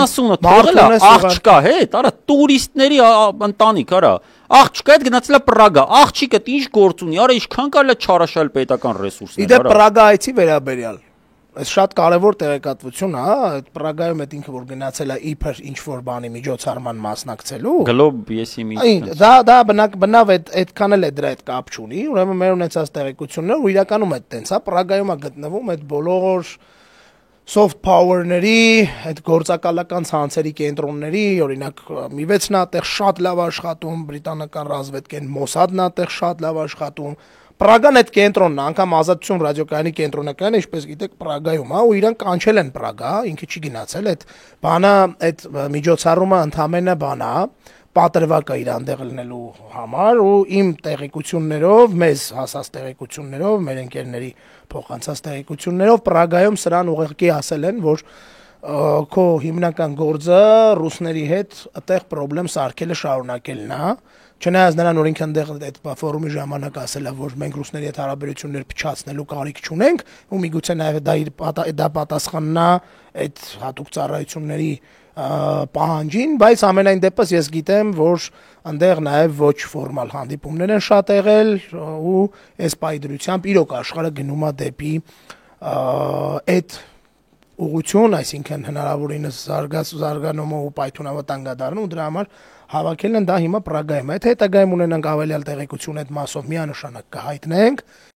70-ը թողել է աղջկա հետ, արա տուրիստների ընտանիք, արա աղջկա հետ գնացել է Պրագա, աղջիկը ինչ գործ ունի, արա ինչքան կարելի է չարաշահել պետական ռեսուրսներ, Իդեպ Պրագա այցի վերաբերյալ Այս շատ կարևոր տեղեկատվություն է, այդ Պրագայում այդ ինքը որ գնացել է իբր ինչ որ բանի միջոցառման մասնակցելու։ Գլոբ եսի մի։ Դա բնավ այդքան էլ է դրա հետ կապ չունի, ուրեմն մեր ունեցած տեղեկությունները ու իրականում այդ տենց է, Պրագայում է գտնվում այդ բոլոր soft power-ների, այդ գործակալական ցանցերի կենտրոնների, օրինակ Միվեցն է այդտեղ շատ լավ աշխատում, բրիտանական ռազմավետքեն Մոսադն է այդտեղ շատ լավ աշխատում։ Պրագան այդ կենտրոնն է, անգամ Ազատություն ռադիոկայանի կենտրոնականը, ինչպես գիտեք, Պրագայում է, ու իրանք կանչել են Պրագա, ինքը չի գնացել, այդ բանը, այդ միջոցառումը ընդհանրապես բան է, պատրվակ է իր այնտեղ լինելու համար, ու իմ տեղեկություններով, մեզ հասած տեղեկություններով, մեր ընկերների փոխանցած տեղեկություններով Պրագայում սրան ուղղակի ասել են, որ քո հիմնական գործը ռուսների հետ այդտեղ խնդրեմ սարքելը շարունակելն է Չնայած նրան որ ինքը այնտեղ այդ ֆորումի ժամանակ ասել է որ մենք ռուսների հետ հարաբերություններ փչացնելու կարիք չունենք ու միգուցե նաև դա պատասխանն է այդ հատուկ ծառայությունների պահանջին, բայց ամենայն դեպս ես գիտեմ, որ այնտեղ նաև ոչ ֆորմալ հանդիպումներ են շատ եղել ու այս պայդրությամբ իրոք աշխարհը գնում է դեպի այդ ուղղություն, այսինքն հնարավորինս զարգանումը ու պայթյունավտանգ դառնում ու դրա համար հավաքել են դա հիմա Պրագայում։ Այդ հետագայում ունենանք ավելյալ տեղեկություն այդ մասով միանշանակ կհայտնենք